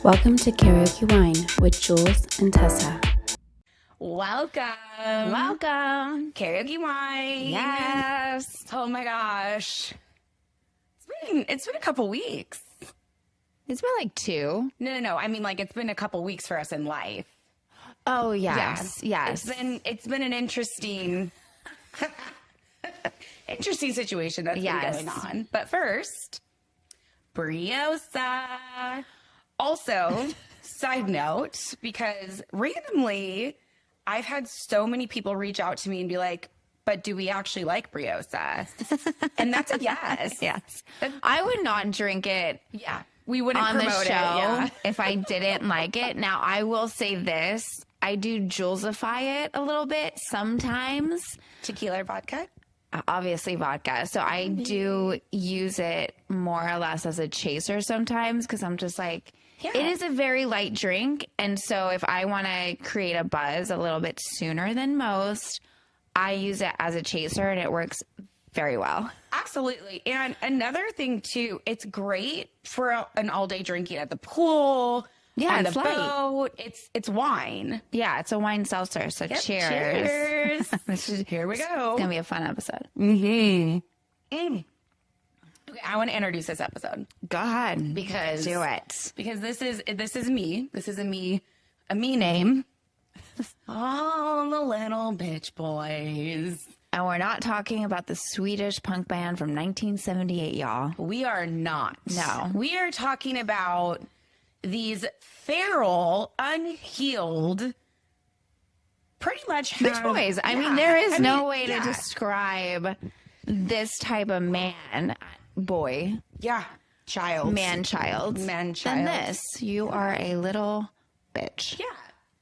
Welcome to Karaoke Wine with Jules and Tessa. Welcome. Karaoke Wine. Yes. Oh my gosh. It's been a couple weeks. It's been like 2. No. I mean, like, it's been a couple weeks for us in life. Oh, yes. Yeah. Yes. It's been an interesting situation that's been going on. But first, Briosa. Also, side note, because randomly, I've had so many people reach out to me and be like, but do we actually like Briosa? And that's a yes. Yes. I would not drink it. Yeah. We wouldn't on the promote show it, yeah. if I didn't like it. Now, I will say this. I do Julesify it a little bit sometimes. Tequila or vodka? Obviously vodka. So I do use it more or less as a chaser sometimes because I'm just like, it is a very light drink. And so if I want to create a buzz a little bit sooner than most, I use it as a chaser and it works very well. Absolutely. And another thing too, it's great for an all day drinking at the pool. Yeah, on the it's light. boat. It's wine. Yeah, it's a wine seltzer. So Yep, cheers. Here we go. It's going to be a fun episode. Okay, I want to introduce this episode. Go ahead. Because do it. Because this is me. This is a me name. All the little bitch boys. And we're not talking about the Swedish punk band from 1978, y'all. We are not. No. We are talking about these feral, unhealed, pretty much bitch boys. I mean, there is no way to describe this type of boy. Yeah. Child. Man-child. Man-child. Than this. You are a little bitch. Yeah.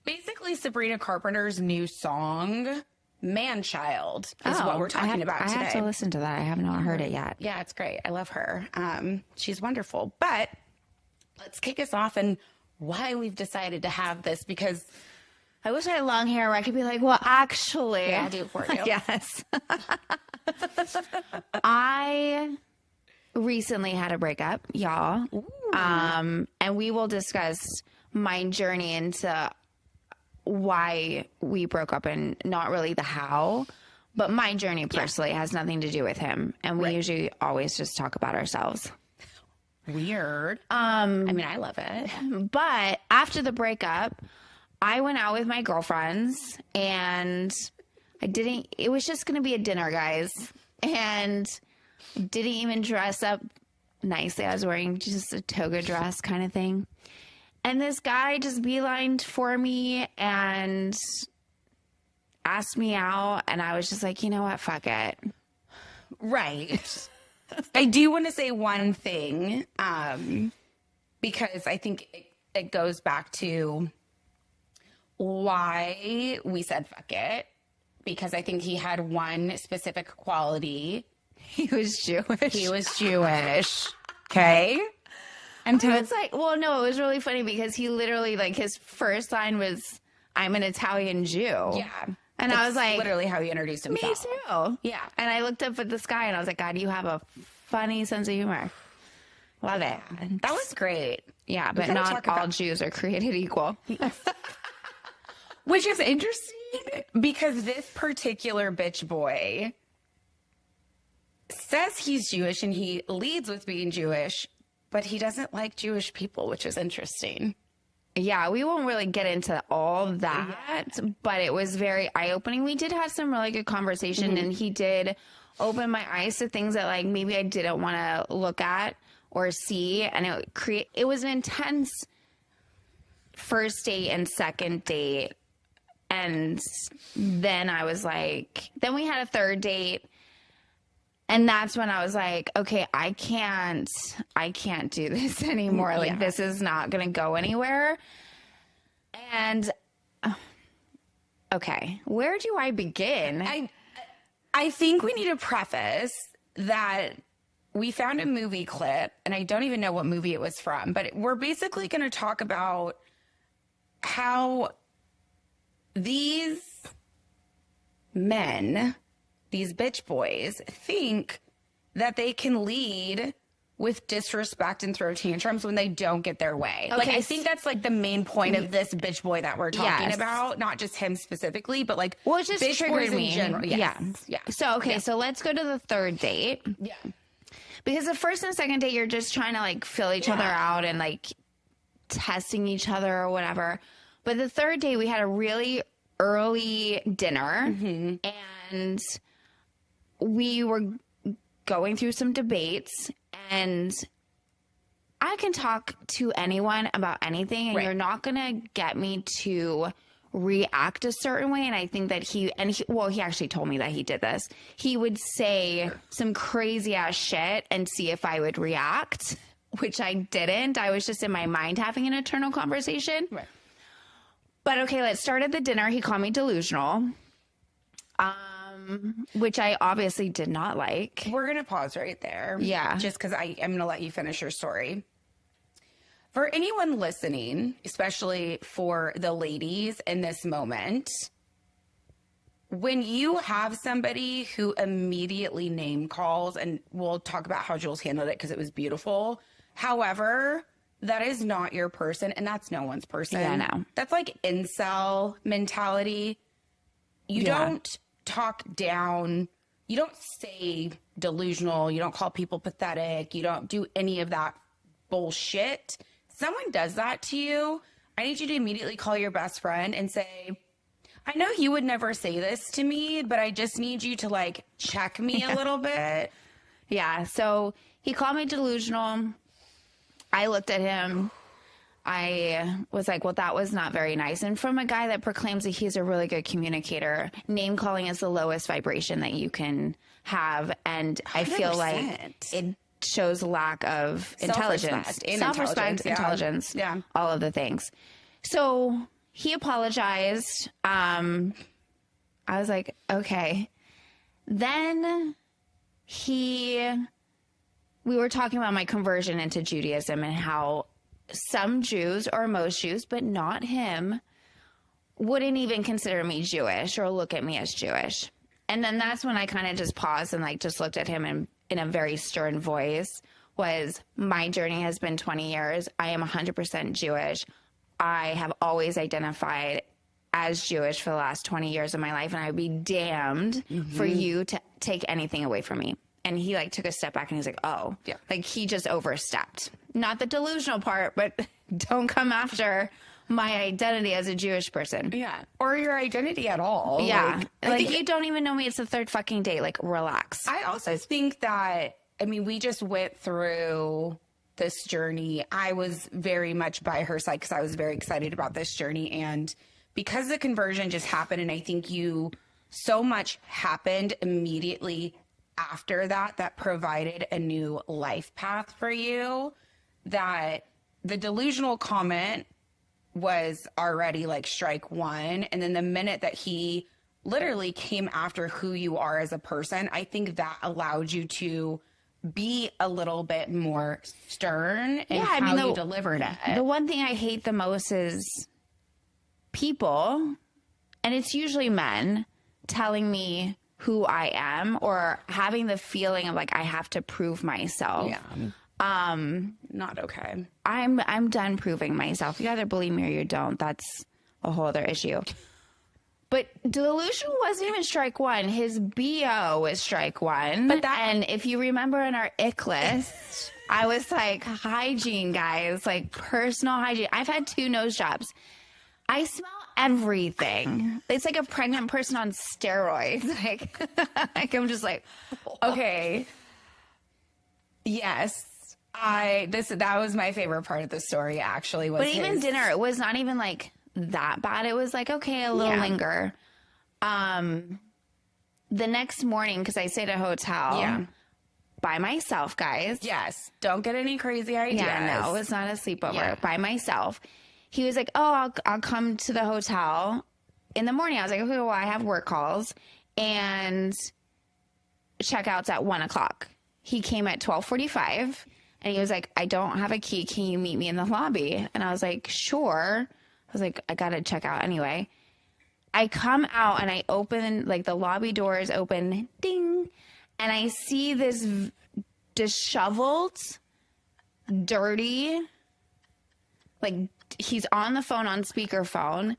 Basically, Sabrina Carpenter's new song, Man-Child, is what we're talking about today. I have to listen to that. I have not heard it yet. Yeah, it's great. I love her. She's wonderful. But let's kick us off and why we've decided to have this, because I wish I had long hair where I could be like, well, actually. Yeah, I'll do it for you. Yes. I recently had a breakup, y'all. And we will discuss my journey into why we broke up and not really the how, but my journey personally has nothing to do with him. And we usually always just talk about ourselves. Weird. I mean, I love it. But after the breakup, I went out with my girlfriends and it was just going to be a dinner, guys. And didn't even dress up nicely. I was wearing just a toga dress kind of thing. And this guy just beelined for me and asked me out. And I was just like, you know what? Fuck it. Right. I do want to say one thing, because I think it goes back to why we said fuck it. Because I think he had one specific quality. He was Jewish. Okay. And it's like, well, no, it was really funny because he literally, like, his first line was, I'm an Italian Jew. Yeah. And I was like, literally how he introduced himself. Me too. Yeah. And I looked up at the sky and I was like, God, you have a funny sense of humor. Love it. That was great. Yeah, but not all Jews are created equal. Which is interesting because this particular bitch boy says he's Jewish and he leads with being Jewish, but he doesn't like Jewish people, which is interesting. Yeah, we won't really get into all that, but it was very eye-opening. We did have some really good conversation, and he did open my eyes to things that, like, maybe I didn't want to look at or see, and it was an intense first date and second date, and then I was like, then we had a third date, and that's when I was like, okay, I can't do this anymore. Like, this is not going to go anywhere. And, okay, where do I begin? I think we need to preface that we found a movie clip, and I don't even know what movie it was from, but we're basically going to talk about how these men these bitch boys think that they can lead with disrespect and throw tantrums when they don't get their way. Okay. Like, I think that's like the main point of this bitch boy that we're talking Yes. about, not just him specifically, but like Well, it just bitch boys triggered in me. general. Yes. Yeah. So, okay, so let's go to the third date. Yeah. Because the first and second date, you're just trying to like fill each other out and like testing each other or whatever. But the third date, we had a really early dinner and we were going through some debates, and I can talk to anyone about anything, and you're not going to get me to react a certain way. And I think that he actually told me that he did this. He would say some crazy ass shit and see if I would react, which I didn't. I was just in my mind having an internal conversation. Right. But okay, let's start at the dinner. He called me delusional, which I obviously did not like. We're going to pause right there. Yeah. Just because I'm going to let you finish your story. For anyone listening, especially for the ladies in this moment, when you have somebody who immediately name calls, and we'll talk about how Jules handled it because it was beautiful. However, that is not your person, and that's no one's person. Yeah, no. That's like incel mentality. You don't talk down. You don't say delusional. You don't call people pathetic. You don't do any of that bullshit. Someone does that to you, I need you to immediately call your best friend and say, I know you would never say this to me, but I just need you to like check me a little bit. Yeah. So he called me delusional. I looked at him. I was like, well, that was not very nice. And from a guy that proclaims that he's a really good communicator, name calling is the lowest vibration that you can have. And I feel like 100%. it shows lack of intelligence, self-respect, intelligence, all of the things. So he apologized. I was like, okay. Then we were talking about my conversion into Judaism and how some Jews, or most Jews, but not him, wouldn't even consider me Jewish or look at me as Jewish. And then that's when I kind of just paused and like just looked at him and in a very stern voice was, my journey has been 20 years. I am 100% Jewish. I have always identified as Jewish for the last 20 years of my life, and I would be damned for you to take anything away from me. And he like took a step back and he's like, oh, like he just overstepped. Not the delusional part, but don't come after my identity as a Jewish person. Yeah. Or your identity at all. Yeah. Like you don't even know me. It's the third fucking date. Like, relax. I also think that, I mean, we just went through this journey. I was very much by her side because I was very excited about this journey. And because the conversion just happened, and I think so much happened immediately after that provided a new life path for you, that the delusional comment was already like strike one. And then the minute that he literally came after who you are as a person, I think that allowed you to be a little bit more stern in how you delivered it. The one thing I hate the most is people, and it's usually men, telling me who I am or having the feeling of like I have to prove myself. Yeah. Not okay. I'm done proving myself. You either believe me or you don't. That's a whole other issue. But delusional wasn't even strike one. His BO was strike one. And if you remember in our ick list, I was like, hygiene, guys, like personal hygiene. I've had 2 nose jobs. I smell everything. It's like a pregnant person on steroids. Like I'm just like, okay. Yes. That was my favorite part of the story, actually. But even dinner, it was not even like that bad. It was like, okay, a little linger. The next morning, because I stayed at a hotel by myself, guys. Yes. Don't get any crazy ideas. Yeah, no, it was not a sleepover. By myself. He was like, oh, I'll come to the hotel in the morning. I was like, okay, well, I have work calls and checkout's at 1:00. He came at 12:45 and he was like, I don't have a key. Can you meet me in the lobby? And I was like, sure. I was like, I got to check out anyway. I come out and I open, like the lobby doors open, ding, and I see this disheveled, dirty, like he's on the phone on speakerphone,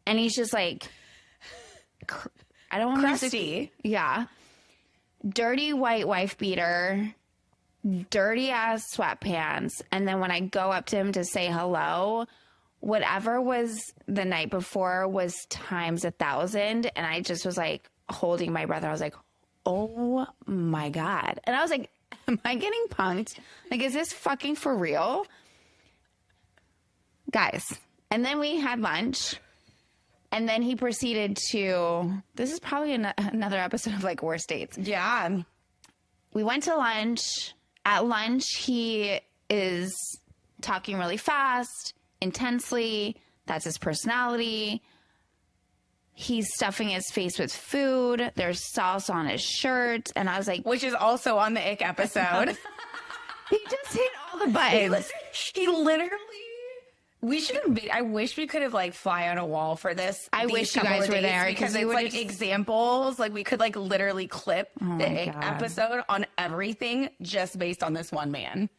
and he's just like, I don't want Crusty. yeah, dirty white wife beater, dirty ass sweatpants, and then when I go up to him to say hello, whatever was the night before was times 1,000, and I just was like holding my breath. I was like, oh my God. And I was like, am I getting punked? Like, is this fucking for real? Guys. And then we had lunch, and then he proceeded to, this is probably another episode of like worst dates. Yeah. We went to lunch. At lunch, he is talking really fast, intensely. That's his personality. He's stuffing his face with food. There's sauce on his shirt. And I was like, Which is also on the ick episode. he just hit all the buttons. He literally, we should have been, I wish we could have like fly on a wall for this. I these wish you couple guys of were dates, there, because 'cause we it's would like just- examples. Like we could like literally clip the my ick God. episode on everything just based on this one man.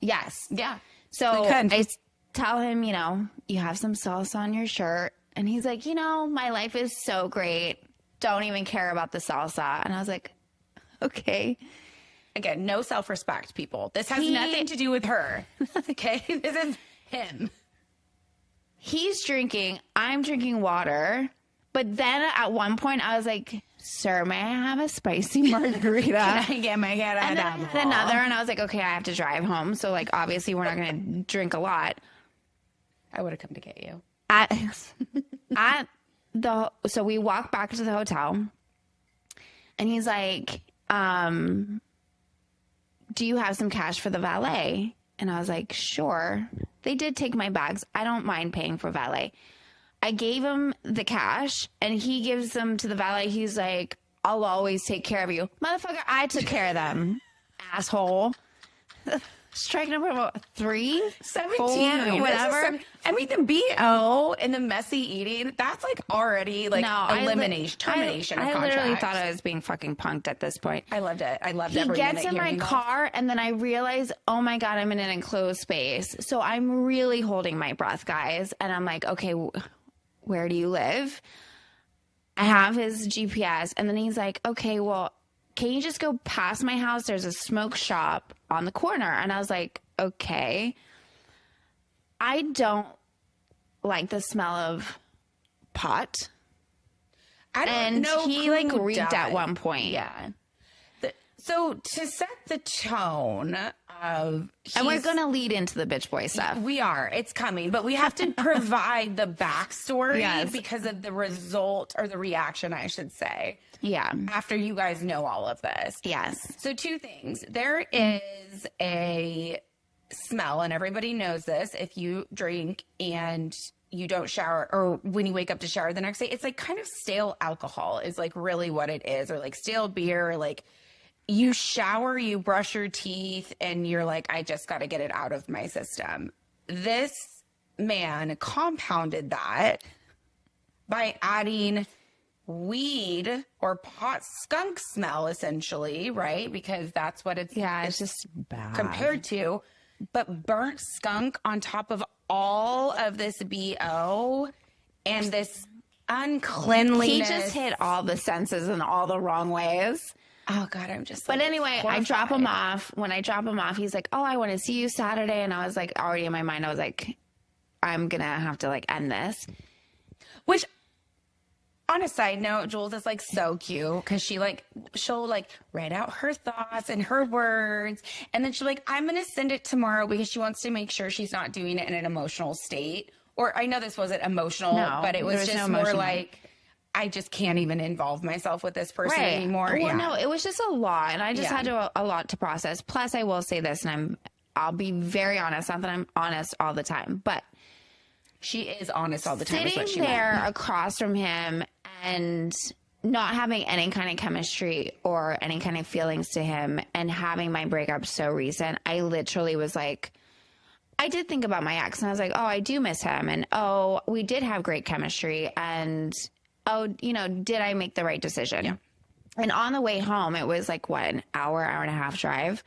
Yes. Yeah. So We could. I tell him, you know, you have some sauce on your shirt. And he's like, you know, my life is so great. Don't even care about the salsa. And I was like, okay. Again, no self-respect, people. This has nothing to do with her. Okay? This is him. He's drinking. I'm drinking water. But then at one point I was like, sir, may I have a spicy margarita? I get my head And then I had another, and I was like, okay, I have to drive home. So, like, obviously we're not going to drink a lot. I would have come to get you. So we walk back to the hotel, and he's like, do you have some cash for the valet? And I was like, sure. They did take my bags. I don't mind paying for valet. I gave him the cash, and he gives them to the valet. He's like, I'll always take care of you. Motherfucker, I took care of them. Asshole. Strike number 3? 17. 4, whatever. I mean, the BO and the messy eating, that's like already like elimination, termination of I contract. literally thought I was being fucking punked at this point. I loved it. I loved He every gets minute in my hearing that. car, and then I realize, oh my God, I'm in an enclosed space. So I'm really holding my breath, guys. And I'm like, okay, where do you live? I have his GPS. And then he's like, okay, well, can you just go past my house? There's a smoke shop on the corner. And I was like, okay. I don't like the smell of pot. I don't And know he who like reeked died. at one point. Yeah. So to set the tone of, And we're he's- going to lead into the bitch boy stuff. We are. It's coming. But we have to provide the backstory Yes. because of the result, or the reaction, I should say, Yeah. after you guys know all of this. Yes. So 2 things. There is a smell, and everybody knows this. If you drink and you don't shower, or when you wake up to shower the next day, it's like kind of stale alcohol is like really what it is, or like stale beer, or like you shower, you brush your teeth, and you're like, I just got to get it out of my system. This man compounded that by adding weed or pot skunk smell, essentially, right? Because that's what it's, It's just bad. compared to, but burnt skunk on top of all of this BO and this uncleanliness. He just hit all the senses in all the wrong ways. Oh God, I'm just. But like, anyway, I drop him horrified. off. When I drop him off, he's like, oh, I want to see you Saturday. And I was like, already in my mind, I was like, I'm going to have to like end this. Which, on a side note, Jules is like so cute because she'll like write out her thoughts and her words, and then she'll like, I'm gonna send it tomorrow because she wants to make sure she's not doing it in an emotional state. Or I know this wasn't emotional, No, but it there was was just no more emotion. like, I just can't even involve myself with this person anymore. Well, Yeah. no, it was just a lot, and I just Yeah. had a lot to process. Plus, I will say this, and I'll be very honest. Not that I'm honest all the time, but She is honest all the time. Is sitting what she there meant. across from him and not having any kind of chemistry or any kind of feelings to him, and having my breakup so recent, I literally was like, I did think about my ex, and I was like, oh, I do miss him, and oh, we did have great chemistry, and oh, did I make the right decision? Yeah. And on the way home, it was like, what, an hour and a half drive.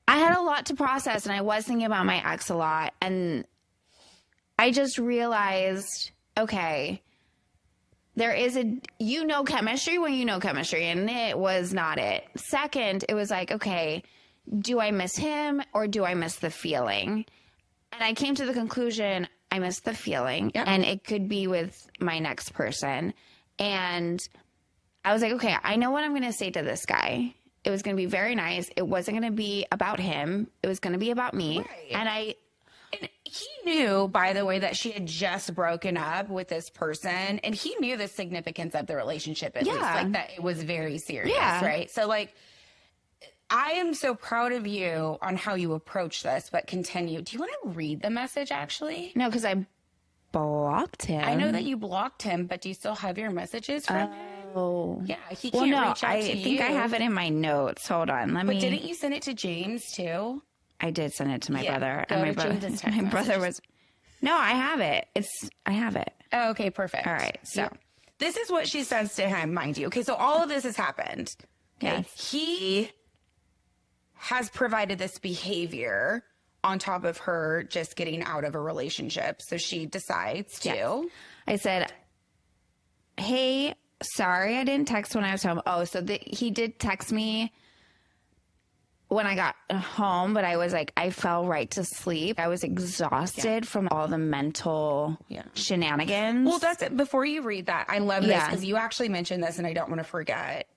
I had a lot to process, and I was thinking about my ex a lot. And I just realized, okay, there is chemistry when you know chemistry, and it was not it. Second, it was like, okay, do I miss him or do I miss the feeling? And I came to the conclusion, I miss the feeling, and it could be with my next person. And I was like, okay, I know what I'm going to say to this guy. It was going to be very nice. It wasn't going to be about him. It was going to be about me. Right. And he knew, by the way, that she had just broken up with this person, and he knew the significance of the relationship, at least, like that it was very serious, right? So, like, I am so proud of you on how you approach this, but continue. Do you want to read the message, actually? No, because I blocked him. I know that you blocked him, but do you still have your messages from him? Oh. Yeah, he can't reach out to you. I think I have it in my notes. Hold on. But didn't you send it to James, too? I did send it to my brother. And my brother was... No, I have it. I have it. Oh, okay, perfect. All right, so... This is what she says to him, mind you. Okay, so all of this has happened. Okay, yes. He has provided this behavior on top of her just getting out of a relationship. So she decides to. Yes. I said, hey, sorry I didn't text when I was home. Oh, so he did text me when I got home, but I was like, I fell right to sleep. I was exhausted from all the mental shenanigans. Well, that's it. Before you read that, I love this because you actually mentioned this and I don't want to forget.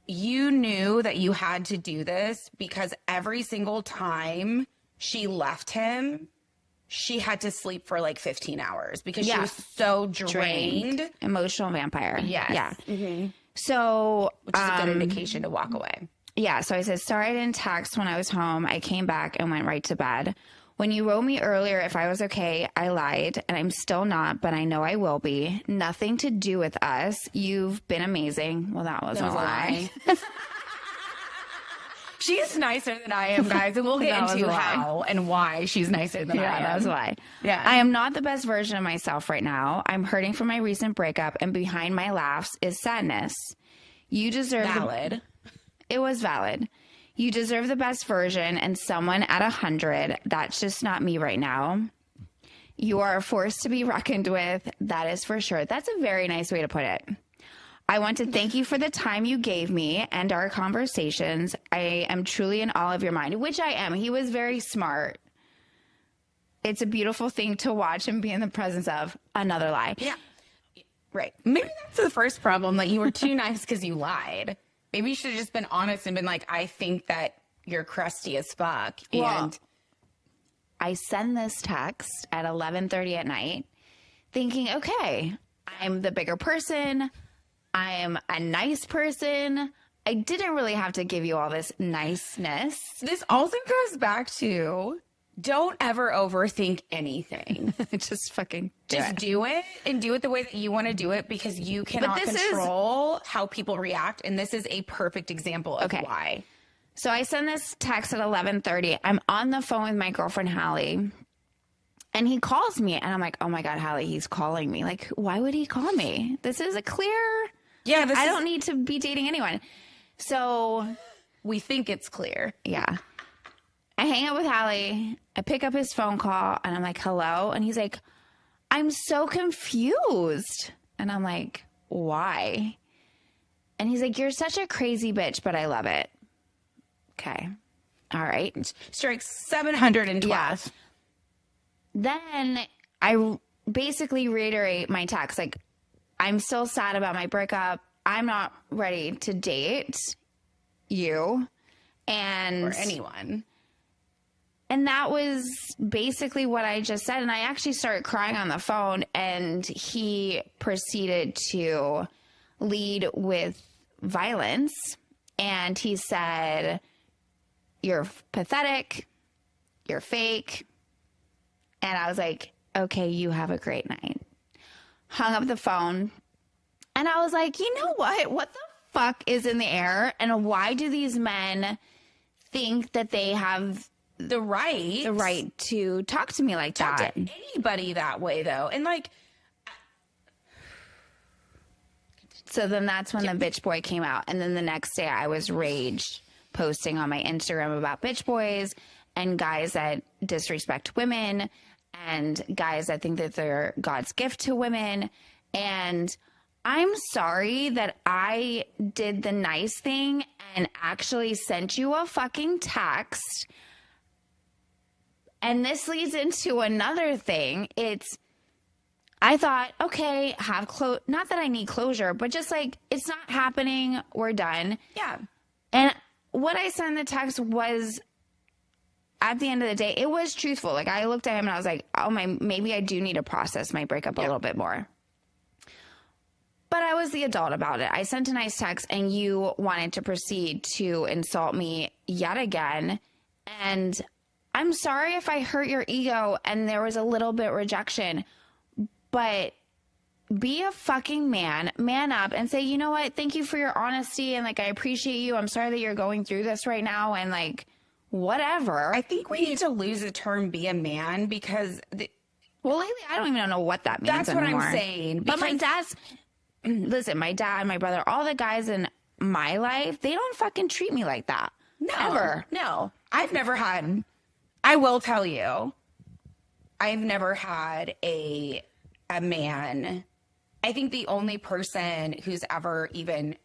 You knew that you had to do this because every single time she left him, she had to sleep for like 15 hours because she was so drained. Emotional vampire. Yes. Yeah. Mm-hmm. So, which is a good indication to walk away. Yeah. So I said, sorry I didn't text when I was home. I came back and went right to bed. When you wrote me earlier if I was okay, I lied, and I'm still not, but I know I will be. Nothing to do with us. You've been amazing. Well, that was a lie. She is nicer than I am, guys, and we'll get into how and why she's nicer than I am. Yeah, that was a lie. Yeah. I am not the best version of myself right now. I'm hurting from my recent breakup, and behind my laughs is sadness. You deserve... Valid. It was valid. You deserve the best version and someone at 100. That's just not me right now. You are a force to be reckoned with. That is for sure. That's a very nice way to put it. I want to thank you for the time you gave me and our conversations. I am truly in awe of your mind, which I am. He was very smart. It's a beautiful thing to watch and be in the presence of. Another lie. Yeah. Right. Maybe that's the first problem, that you were too nice because you lied. Maybe you should have just been honest and been like, I think that you're crusty as fuck. And I send this text at 11:30 at night thinking, okay, I'm the bigger person. I'm a nice person. I didn't really have to give you all this niceness. This also goes back to, don't ever overthink anything. Just fucking do it and do it the way that you want to do it, because you cannot control how people react. And this is a perfect example of why. So I send this text at 11:30. I'm on the phone with my girlfriend, Hallie, and he calls me. And I'm like, oh my God, Hallie, he's calling me. Like, why would he call me? This is a clear... Yeah, I don't need to be dating anyone. So we think it's clear. Yeah. I hang out with Hallie. I pick up his phone call and I'm like, hello. And he's like, I'm so confused. And I'm like, why? And he's like, you're such a crazy bitch, but I love it. Okay. All right. Strikes 712. Yeah. Then I basically reiterate my text. Like, I'm still sad about my breakup. I'm not ready to date you. Or anyone. And that was basically what I just said. And I actually started crying on the phone, and he proceeded to lead with violence. And he said, you're pathetic. You're fake. And I was like, okay, you have a great night. Hung up the phone. And I was like, you know what? What the fuck is in the air? And why do these men think that they have the right to talk to me like that? To anybody that way, though. And like, So then that's when the bitch boy came out. And then the next day I was rage posting on my Instagram about bitch boys and guys that disrespect women and guys that think that they're God's gift to women. And I'm sorry that I did the nice thing and actually sent you a fucking text. And this leads into another thing. I thought, okay, not that I need closure, but just like, it's not happening. We're done. Yeah. And what I sent in the text was, at the end of the day, it was truthful. Like, I looked at him and I was like, oh maybe I do need to process my breakup a little bit more. But I was the adult about it. I sent a nice text and you wanted to proceed to insult me yet again. And I'm sorry if I hurt your ego and there was a little bit rejection, but be a fucking man up and say, you know what? Thank you for your honesty. And like, I appreciate you. I'm sorry that you're going through this right now. And like, whatever. I think we need to lose the term be a man because well, lately, I don't even know what that means that's anymore. what I'm saying. But my dad's, listen, my dad, my brother, all the guys in my life, they don't fucking treat me like that. No, Ever. No, I've never had, I will tell you, I've never had a man. I think the only person who's ever even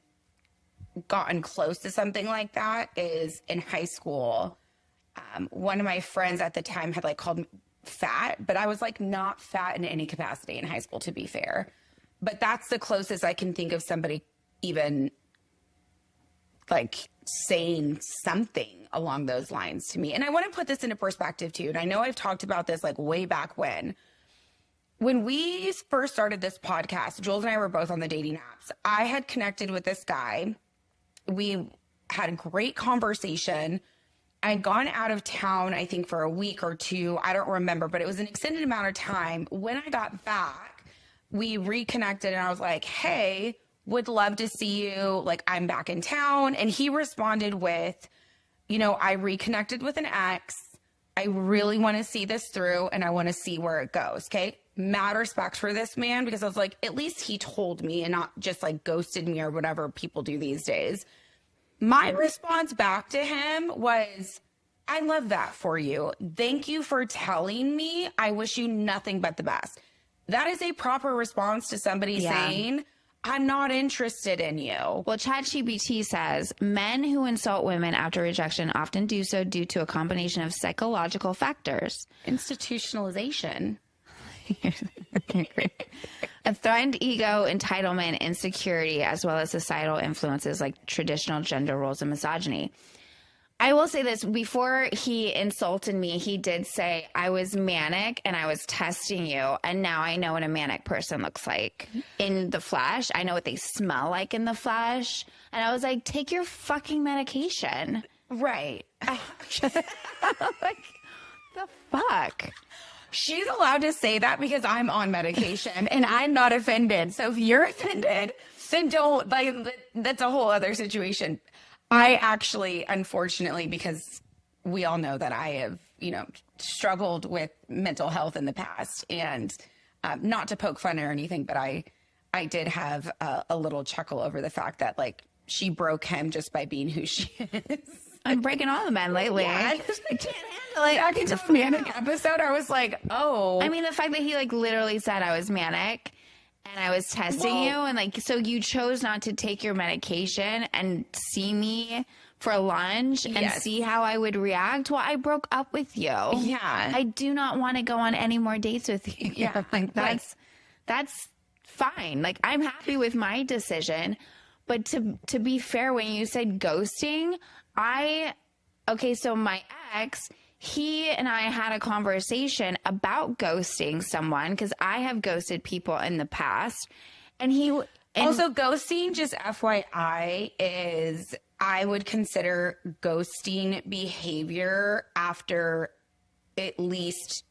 gotten close to something like that is in high school. One of my friends at the time had like called me fat, but I was like not fat in any capacity in high school, to be fair. But that's the closest I can think of somebody even like saying something along those lines to me. And I want to put this into perspective too. And I know I've talked about this like way back when we first started this podcast, Jules and I were both on the dating apps. I had connected with this guy. We had a great conversation. I'd gone out of town, I think for a week or two. I don't remember, but it was an extended amount of time. When I got back, we reconnected and I was like, hey, would love to see you. Like, I'm back in town. And he responded with, you know, I reconnected with an ex. I really want to see this through and I want to see where it goes. Okay. Mad respect for this man because I was like, at least he told me and not just like ghosted me or whatever people do these days. My response back to him was, I love that for you. Thank you for telling me. I wish you nothing but the best. That is a proper response to somebody saying, I'm not interested in you. Well, ChatGPT says men who insult women after rejection often do so due to a combination of psychological factors. Institutionalization. Okay, great. A threatened ego, entitlement, insecurity, as well as societal influences like traditional gender roles and misogyny. I will say this, before he insulted me, he did say I was manic and I was testing you. And now I know what a manic person looks like in the flesh. I know what they smell like in the flesh. And I was like, take your fucking medication. Right. Like, the fuck? She's allowed to say that because I'm on medication and I'm not offended. So if you're offended, then don't, like, that's a whole other situation. I actually, unfortunately, because we all know that I have, you know, struggled with mental health in the past and not to poke fun or anything, but I did have a little chuckle over the fact that like she broke him just by being who she is. I'm breaking all the men lately. Yeah, I just can't handle it. Back into the manic episode, I was like, oh. I mean, the fact that he like literally said I was manic and I was testing you, and like, so you chose not to take your medication and see me for lunch and see how I would react. Well, I broke up with you. Yeah. I do not want to go on any more dates with you. Yeah. Like that's fine. Like, I'm happy with my decision. But to be fair, when you said ghosting, so my ex, he and I had a conversation about ghosting someone because I have ghosted people in the past. Also, ghosting, just FYI, is I would consider ghosting behavior after at least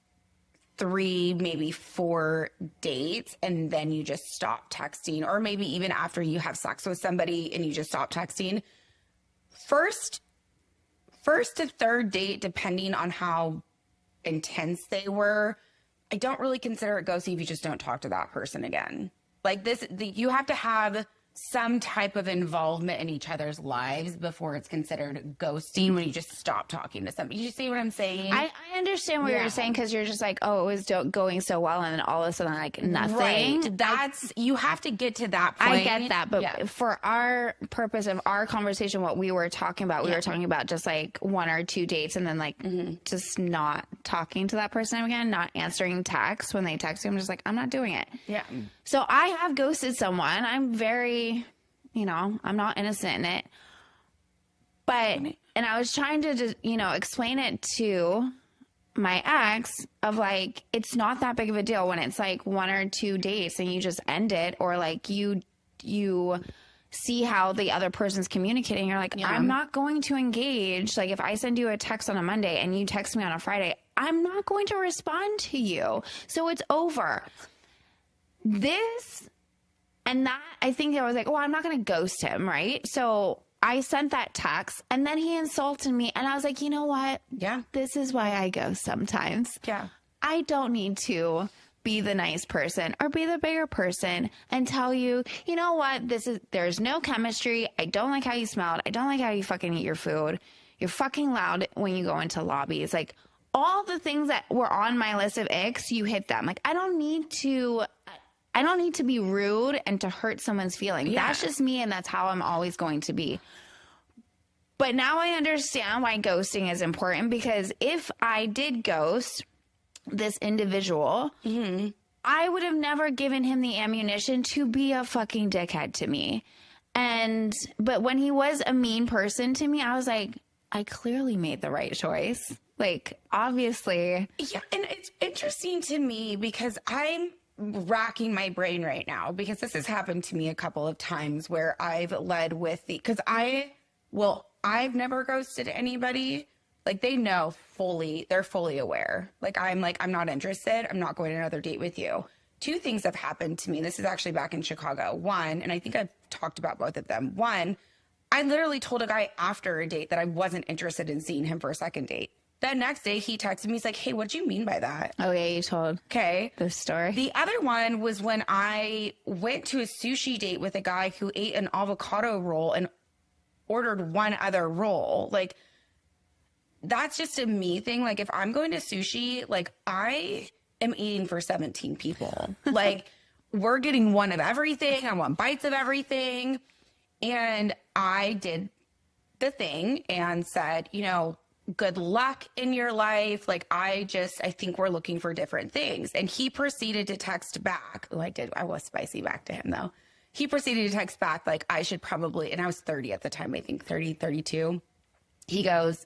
3, maybe 4 dates, and then you just stop texting, or maybe even after you have sex with somebody and you just stop texting. First to third date, depending on how intense they were, I don't really consider it ghosting if you just don't talk to that person again. Like you have to have some type of involvement in each other's lives before it's considered ghosting when you just stop talking to somebody. You see what I'm saying? I understand what you're saying, because you're just like, oh, it was going so well, and then all of a sudden, like, nothing. Right. That's, you have to get to that point. I get that, but for our purpose of our conversation, what we were talking about, we were talking about just like 1 or 2 dates, and then like just not talking to that person again, not answering texts when they text you. I'm just like, I'm not doing it. Yeah. So I have ghosted someone. I'm very, I'm not innocent in it. But, and I was trying to just, explain it to my ex of like, it's not that big of a deal when it's like 1 or 2 dates and you just end it, or like you see how the other person's communicating. You're like, I'm not going to engage. Like, if I send you a text on a Monday and you text me on a Friday, I'm not going to respond to you. So it's over. This and that, I think I was like, I'm not going to ghost him, right? So I sent that text, and then he insulted me, and I was like, you know what? Yeah. This is why I ghost sometimes. Yeah. I don't need to be the nice person or be the bigger person and tell you, you know what? There's no chemistry. I don't like how you smelled. I don't like how you fucking eat your food. You're fucking loud when you go into lobbies. Like, all the things that were on my list of icks, you hit them. Like, I don't need to be rude and to hurt someone's feelings. Yeah. That's just me, and that's how I'm always going to be. But now I understand why ghosting is important, because if I did ghost this individual, I would have never given him the ammunition to be a fucking dickhead to me. But when he was a mean person to me, I was like, I clearly made the right choice. Like, obviously. Yeah, and it's interesting to me because I'm racking my brain right now, because this has happened to me a couple of times where I've led with because I've never ghosted anybody. Like, they know they're fully aware. Like, I'm not interested. I'm not going on another date with you. 2 things have happened to me. This is actually back in Chicago. One, and I think I've talked about both of them. One, I literally told a guy after a date that I wasn't interested in seeing him for a second date. The next day, he texted me. He's like, hey, what do you mean by that? Oh, yeah, you told this story. The other one was when I went to a sushi date with a guy who ate an avocado roll and ordered one other roll. Like, that's just a me thing. Like, if I'm going to sushi, like, I am eating for 17 people. Like, we're getting one of everything. I want bites of everything. And I did the thing and said, good luck in your life. Like, I think we're looking for different things. And he proceeded to text back. Oh, I was spicy back to him though. He proceeded to text back, like, I should probably, and I was 30 at the time, I think 30, 32. He goes,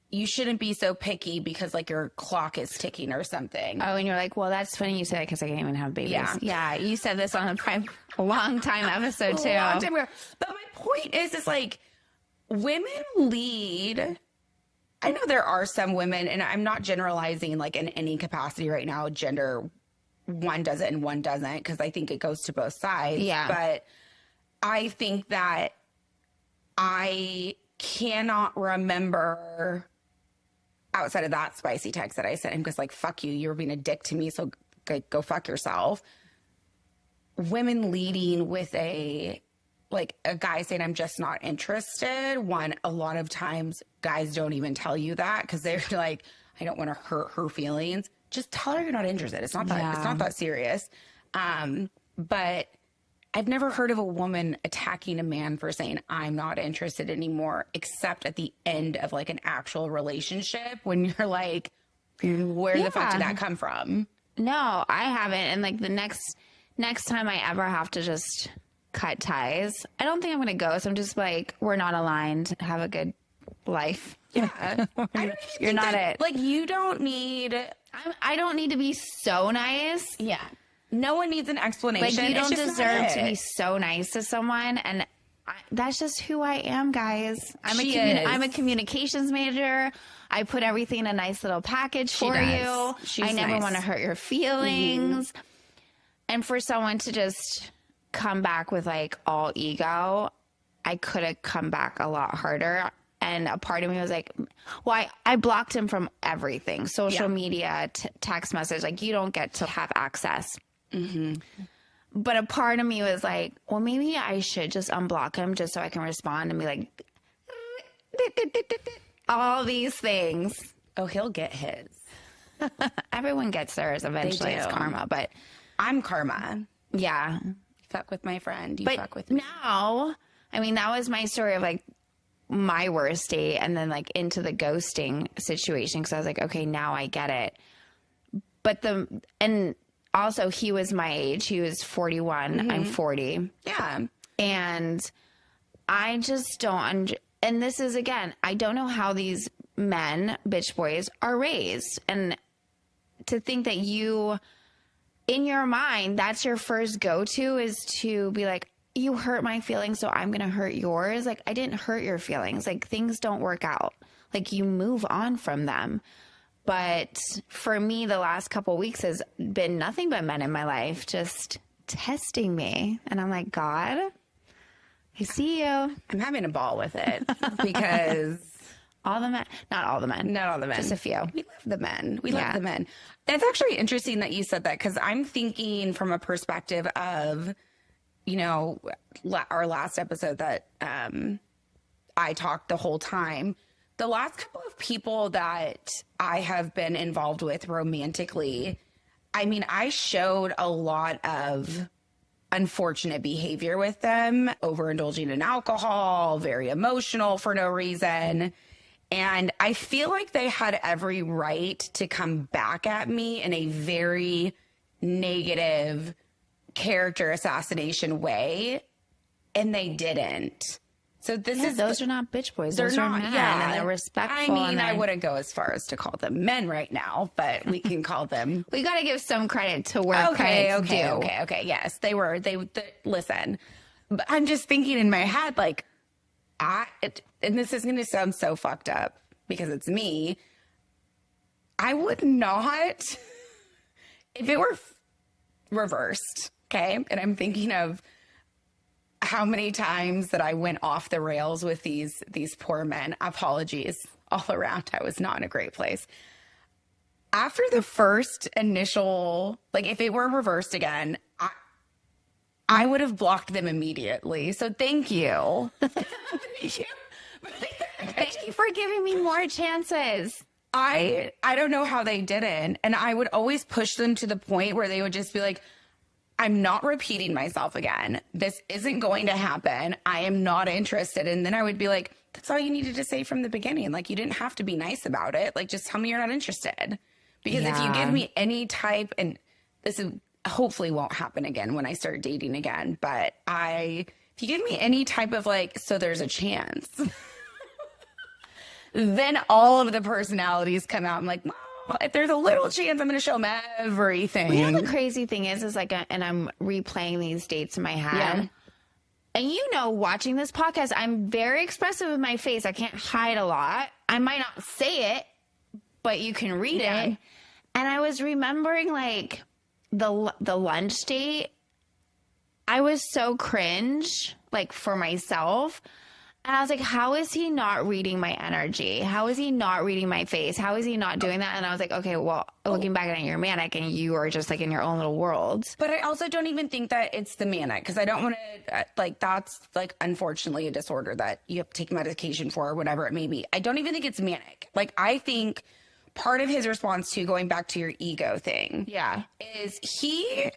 you shouldn't be so picky because, like, your clock is ticking or something. Oh, and you're like, well, that's funny you said it because I can't even have babies. Yeah, you said this on a long time episode too. Long time ago. But my point is like, women lead. I know there are some women, and I'm not generalizing like in any capacity right now, gender, one does it and one doesn't, because I think it goes to both sides. Yeah. But I think that I cannot remember, outside of that spicy text that I sent him, because, like, fuck you, you were being a dick to me, so go fuck yourself. Women leading with a guy saying, I'm just not interested. One, a lot of times guys don't even tell you that, because they're like, I don't want to hurt her feelings. Just tell her you're not interested. It's not that serious. But I've never heard of a woman attacking a man for saying, I'm not interested anymore, except at the end of, like, an actual relationship, when you're like, where the fuck did that come from? No, I haven't. And, like, the next time I ever have to just cut ties, I don't think I'm going to go. So I'm just like, we're not aligned. Have a good life. Yeah. You're not it. Like, you don't need... I don't need to be so nice. Yeah. No one needs an explanation. Like, you don't deserve to be so nice to someone. And that's just who I am, guys. I'm a communications major. I put everything in a nice little package for you. I never want to hurt your feelings. Mm-hmm. And for someone to just come back with, like, all ego, I could have come back a lot harder. And a part of me was like, well, I blocked him from everything. Social media, text message. Like, you don't get to have access. Mm-hmm. but a part of me was like, well, maybe I should just unblock him just so I can respond and be like, all these things. Oh, he'll get his. Everyone gets theirs eventually. It's karma, but I'm karma. yeah. You fuck with my friend. You But fuck with me. now, I mean, that was my story of like my worst date and then like into the ghosting situation. Cause I was like, okay, now I get it. But and also he was my age. He was 41. I'm 40. Yeah. And I just don't, and this is again, I don't know how these men, bitch boys, are raised. And to think that you, in your mind, that's your first go-to is to be like, you hurt my feelings, so I'm going to hurt yours. Like, I didn't hurt your feelings. Like, things don't work out. Like, you move on from them. But for me, the last couple weeks has been nothing but men in my life just testing me. And I'm like, God, I see you. I'm having a ball with it because All the men, not all the men. not all the men. Just a few. We love the men. We love Yeah. the men. It's actually interesting that you said that because I'm thinking from a perspective of, you know, our last episode that I talked the whole time. The last couple of people that I have been involved with romantically, I mean, I showed a lot of unfortunate behavior with them, overindulging in alcohol, very emotional for no reason. And I feel like they had every right to come back at me in a very negative character assassination way. And they didn't. So this is Those are not bitch boys. they're Those are not, men, yeah. and they're respectful. I mean, and I they're- wouldn't go as far as to call them men right now, but we can call them. We got to give some credit to where credit's due. Okay. Yes, they were. Listen. But I'm just thinking in my head, like, and this is going to sound so fucked up because it's me. I would not, if it were reversed, okay? And I'm thinking of how many times that I went off the rails with these poor men. Apologies all around. I was not in a great place. After the first initial, like if it were reversed again, I would have blocked them immediately. So thank you. Thank you for giving me more chances. I don't know how they didn't. And I would always push them to the point where they would just be like, I'm not repeating myself again. This isn't going to happen. I am not interested. And then I would be like, that's all you needed to say from the beginning. Like, you didn't have to be nice about it. Like, just tell me you're not interested. Because if you give me any type, and this is hopefully won't happen again when I start dating again, but if you give me any type of like, so there's a chance, then all of the personalities come out. I'm like, well, if there's a little chance, I'm going to show them everything. You know, the crazy thing is like, and I'm replaying these dates in my head. Yeah. And you know, watching this podcast, I'm very expressive with my face. I can't hide a lot. I might not say it, but you can read Yeah. it. And I was remembering like the lunch date. I was so cringe, like for myself. And I was like, how is he not reading my energy? How is he not reading my face? How is he not doing that? And I was like, okay, well, looking back at it, you're manic and you are just like in your own little world. But I also don't even think that it's the manic, because I don't want to, like, that's like unfortunately a disorder that you have to take medication for or whatever it may be. I don't even think it's manic. Like, I think part of his response to going back to your ego thing, Yeah. is he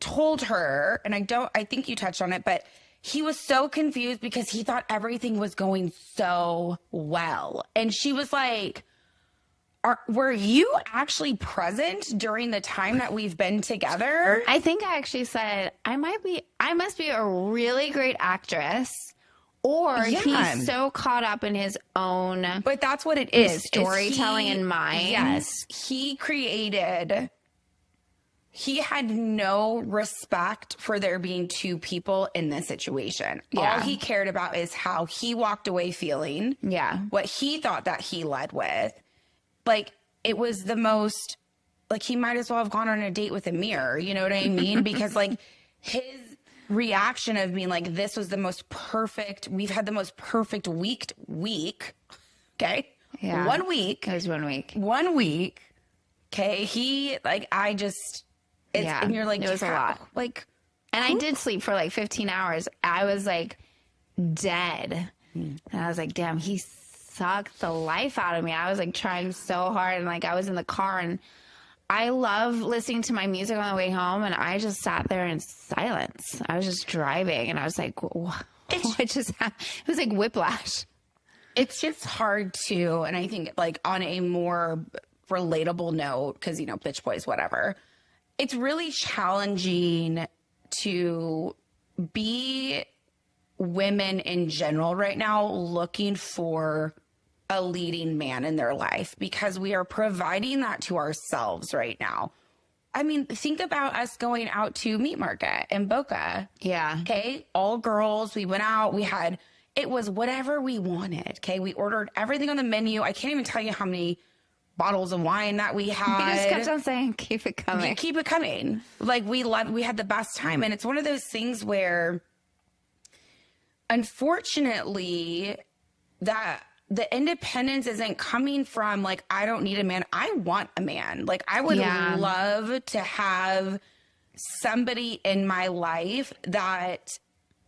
told her, and I think you touched on it, but he was so confused because he thought everything was going so well. And she was like, were you actually present during the time that we've been together? I think I actually said, I must be a really great actress. Or Yeah. he's so caught up in his own But that's what it is. storytelling in mind. Yes. He had no respect for there being two people in this situation. Yeah. All he cared about is how he walked away feeling. Yeah. What he thought that he led with. Like, it was the most, like, he might as well have gone on a date with a mirror. You know what I mean? Because, like, his reaction of being like, this was the most perfect, we've had the most perfect week. Okay. Yeah. 1 week. It was 1 week. 1 week. Okay. He, like, I just, And you're like, it was a lot. Like, and I did sleep for like 15 hours. I was like dead. And I was like, damn, he sucked the life out of me. I was like trying so hard, and like I was in the car, and I love listening to my music on the way home, and I just sat there in silence. I was just driving, and I was like, what just happened? It was like whiplash. It's just hard to, and I think like on a more relatable note, because, you know, bitch boys, whatever, it's really challenging to be women in general right now looking for a leading man in their life, because we are providing that to ourselves right now. I mean, think about us going out to Meat Market in Boca. Yeah. Okay. All girls. We went out. It was whatever we wanted. Okay. We ordered everything on the menu. I can't even tell you how many bottles of wine that we had. We just kept on saying, keep it coming. Keep it coming. Like we had the best time. And it's one of those things where, unfortunately, that the independence isn't coming from like, I don't need a man. I want a man. Like I would love to have somebody in my life that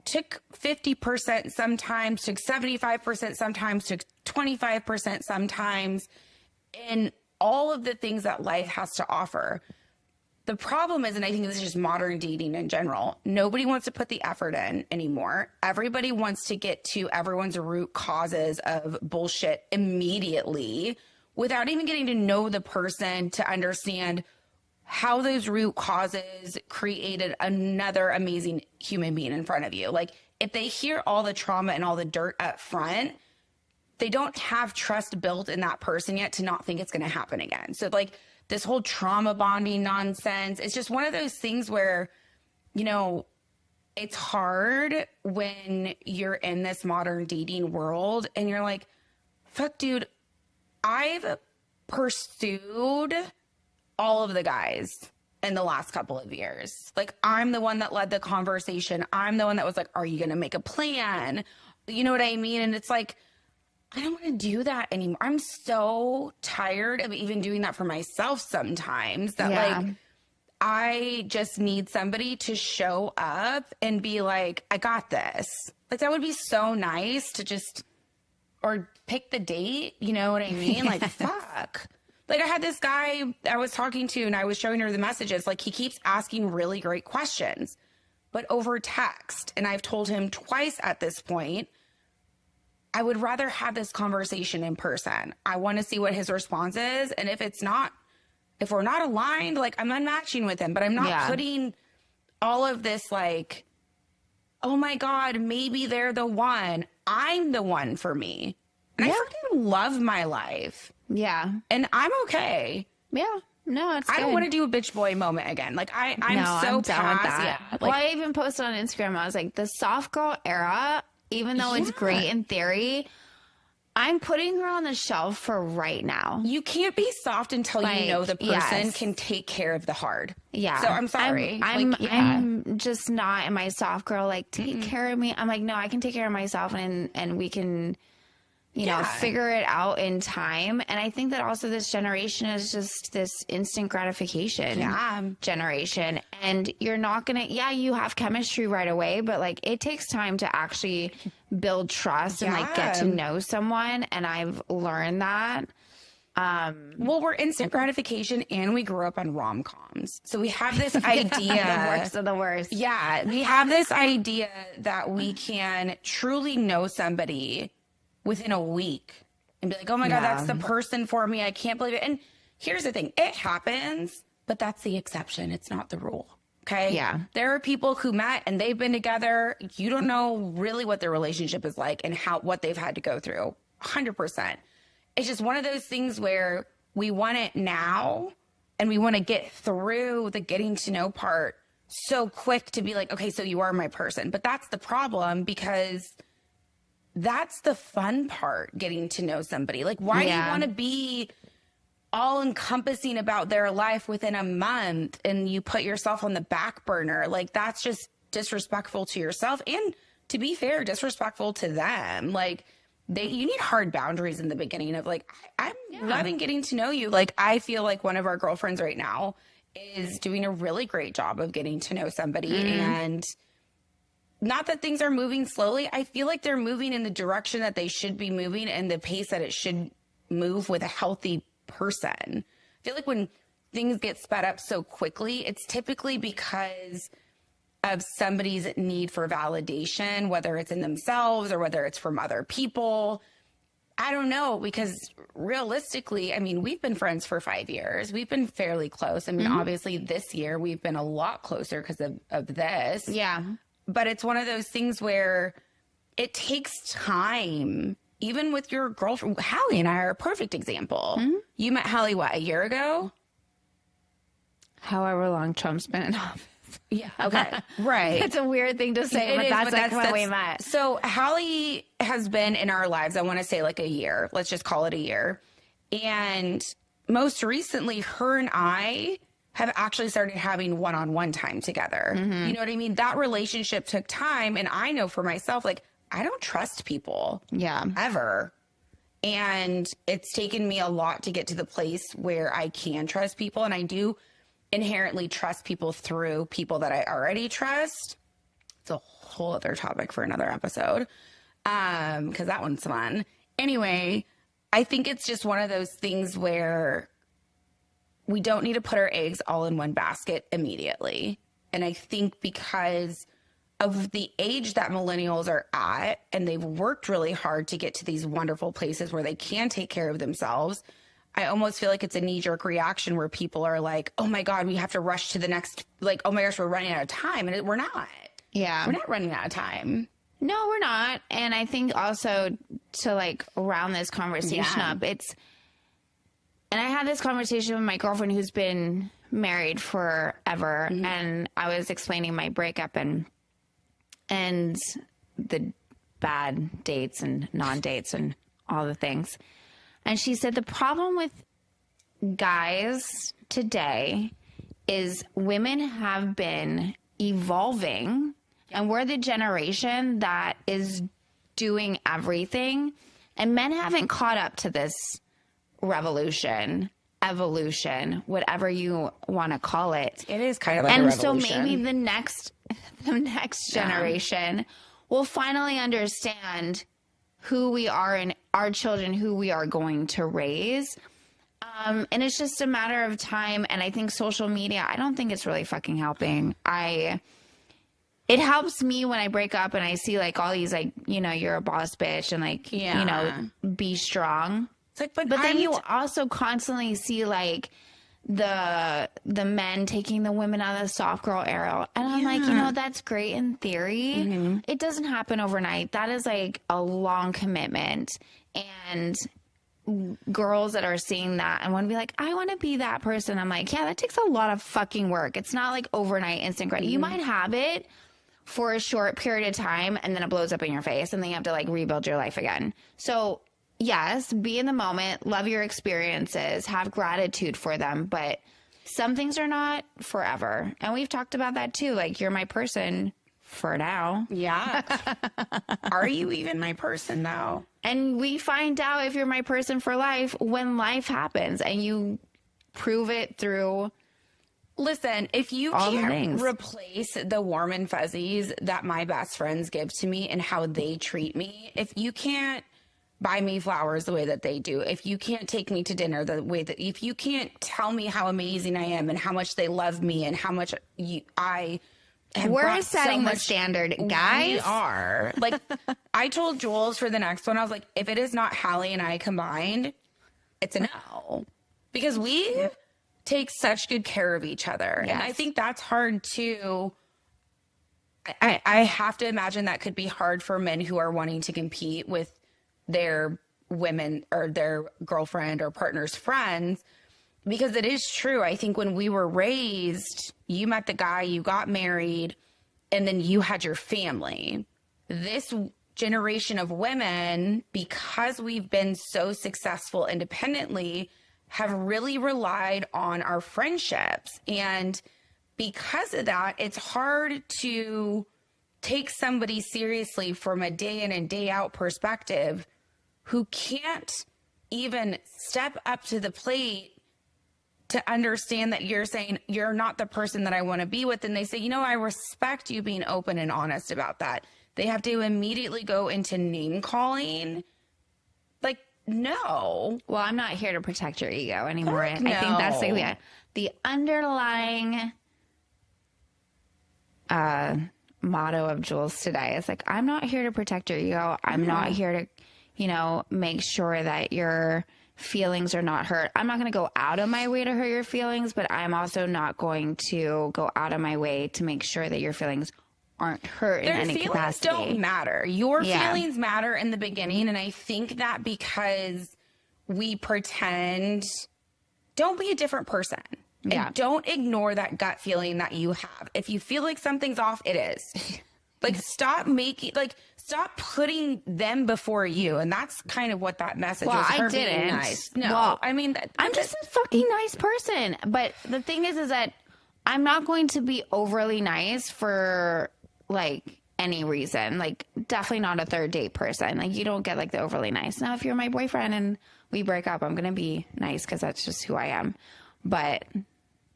took 50% sometimes, took 75% sometimes, took 25% sometimes, in all of the things that life has to offer. The problem is, and I think this is just modern dating in general, nobody wants to put the effort in anymore. Everybody wants to get to everyone's root causes of bullshit immediately without even getting to know the person to understand how those root causes created another amazing human being in front of you. Like if they hear all the trauma and all the dirt up front, they don't have trust built in that person yet to not think it's going to happen again. So like, this whole trauma bonding nonsense, it's just one of those things where, you know, it's hard when you're in this modern dating world and you're like, fuck, dude, I've pursued all of the guys in the last couple of years. Like, I'm the one that led the conversation. I'm the one that was like, are you going to make a plan? You know what I mean? And it's like, I don't want to do that anymore. I'm so tired of even doing that for myself sometimes that like, I just need somebody to show up and be like, I got this. Like that would be so nice to just, or pick the date. You know what I mean? Like, fuck. Like I had this guy I was talking to and I was showing her the messages. Like he keeps asking really great questions, but over text. And I've told him twice at this point, I would rather have this conversation in person. I want to see what his response is. And if we're not aligned, like I'm unmatching with him, but I'm not putting all of this like, oh my God, maybe they're the one. I'm the one for me. And I freaking love my life. Yeah. And I'm okay. Yeah. No, it's I don't want to do a bitch boy moment again. Like I'm so past that. Yeah. Well, I even posted on Instagram, I was like, the soft girl era, even though it's great in theory, I'm putting her on the shelf for right now. You can't be soft until you know the person can take care of the hard. Yeah. So I'm sorry. I'm just not in my soft girl, like, take care of me. I'm like, no, I can take care of myself and we can, you know, figure it out in time. And I think that also this generation is just this instant gratification generation. And you're not going to, you have chemistry right away, but like it takes time to actually build trust and like get to know someone. And I've learned that. Well, we're instant gratification and we grew up on rom-coms. So we have this idea. The worst of the worst. Yeah. We have this idea that we can truly know somebody within a week and be like, oh my God, that's the person for me. I can't believe it. And here's the thing. It happens, but that's the exception. It's not the rule. Okay. Yeah. There are people who met and they've been together. You don't know really what their relationship is like and what they've had to go through. 100%. It's just one of those things where we want it now and we want to get through the getting to know part so quick to be like, okay, so you are my person. But that's the problem, because that's the fun part, getting to know somebody. Like, why do you want to be all encompassing about their life within a month and you put yourself on the back burner? Like, that's just disrespectful to yourself and, to be fair, disrespectful to them. Like, you need hard boundaries in the beginning of like, I'm loving getting to know you. Like, I feel like one of our girlfriends right now is doing a really great job of getting to know somebody. And not that things are moving slowly. I feel like they're moving in the direction that they should be moving and the pace that it should move with a healthy person. I feel like when things get sped up so quickly, it's typically because of somebody's need for validation, whether it's in themselves or whether it's from other people. I don't know, because realistically, I mean, we've been friends for 5 years. We've been fairly close. I mean, obviously this year we've been a lot closer because of this. Yeah. But it's one of those things where it takes time, even with your girlfriend. Hallie and I are a perfect example. You met Hallie, what, a year ago? However long Trump's been in office. Yeah. Okay. Right. It's a weird thing to say, but that's when we met. So Hallie has been in our lives, I want to say like a year. Let's just call it a year. And most recently, her and I have actually started having one-on-one time together. You know what I mean? That relationship took time. And I know for myself, like, I don't trust people. Yeah. Ever. And it's taken me a lot to get to the place where I can trust people. And I do inherently trust people through people that I already trust. It's a whole other topic for another episode. Because that one's fun. Anyway, I think it's just one of those things where we don't need to put our eggs all in one basket immediately. And I think because of the age that millennials are at, and they've worked really hard to get to these wonderful places where they can take care of themselves, I almost feel like it's a knee-jerk reaction where people are like, oh my God, we have to rush to the next, like, oh my gosh, we're running out of time. And we're not. Yeah. We're not running out of time. No, we're not. And I think also to like round this conversation up, and I had this conversation with my girlfriend who's been married forever. And I was explaining my breakup and the bad dates and non-dates and all the things. And she said the problem with guys today is women have been evolving, and we're the generation that is doing everything, and men haven't caught up to this revolution, evolution, whatever you want to call it. It is kind of like a revolution. And so maybe the next generation will finally understand who we are and our children, who we are going to raise. And it's just a matter of time. And I think social media, I don't think it's really fucking helping. It helps me when I break up and I see like all these, like, you know, you're a boss bitch and like, you know, be strong. It's like, but then you also constantly see like the men taking the women out of the soft girl era. And I'm like, you know, that's great in theory. It doesn't happen overnight. That is like a long commitment. And girls that are seeing that and want to be like, I want to be that person. I'm like, yeah, that takes a lot of fucking work. It's not like overnight instant credit. You might have it for a short period of time and then it blows up in your face and then you have to like rebuild your life again. So yes, be in the moment, love your experiences, have gratitude for them, but some things are not forever. And we've talked about that too. Like, you're my person for now. Yeah. Are you even my person though? And we find out if you're my person for life when life happens and you prove it through. Listen, if you can't replace the warm and fuzzies that my best friends give to me and how they treat me, if you can't buy me flowers the way that they do, if you can't take me to dinner the way that, if you can't tell me how amazing I am and how much they love me and how much we're setting the standard, guys. We are. Like, I told Jules for the next one, I was like, if it is not Hallie and I combined, it's a no. Because we take such good care of each other. Yes. And I think that's hard too. I have to imagine that could be hard for men who are wanting to compete with their women or their girlfriend or partner's friends. Because it is true. I think when we were raised, you met the guy, you got married, and then you had your family. This generation of women, because we've been so successful independently, have really relied on our friendships. And because of that, it's hard to take somebody seriously from a day in and day out perspective who can't even step up to the plate to understand that you're saying you're not the person that I want to be with. And they say, you know, I respect you being open and honest about that. They have to immediately go into name calling. Like, no. Well, I'm not here to protect your ego anymore. Heck no. I think that's like the underlying motto of Jules today. It's like, I'm not here to protect your ego. I'm not here to, you know, make sure that your feelings are not hurt. I'm not going to go out of my way to hurt your feelings, but I'm also not going to go out of my way to make sure that your feelings aren't hurt in any feelings capacity. Don't matter. Your feelings matter in the beginning. And I think that because we pretend, don't be a different person. Yeah. And don't ignore that gut feeling that you have. If you feel like something's off, it is. Like, stop putting them before you. And that's kind of what that message is. I Her didn't. being nice. No, Well, I mean, I'm just a fucking nice person. But the thing is that I'm not going to be overly nice for like any reason. Like, definitely not a third date person. Like, you don't get like the overly nice. Now, if you're my boyfriend and we break up, I'm going to be nice because that's just who I am. But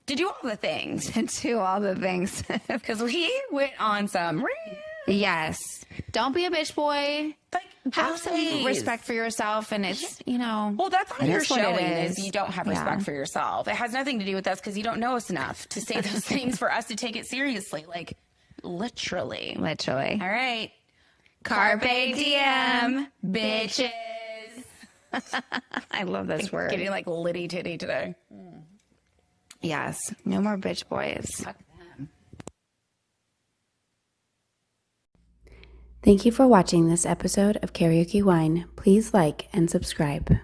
to do all the things. to do all the things. Because we went on some. Yes. Don't be a bitch boy. Like, Have some respect for yourself. And it's, you know. Well, that's all it you're is what it showing is. is you don't have respect for yourself. It has nothing to do with us because you don't know us enough to say those things for us to take it seriously. Like, literally. Literally. All right. Carpe diem, bitches. I love this word. Getting like litty titty today. Yes. No more bitch boys. Thank you for watching this episode of Karaoke Wine. Please like and subscribe.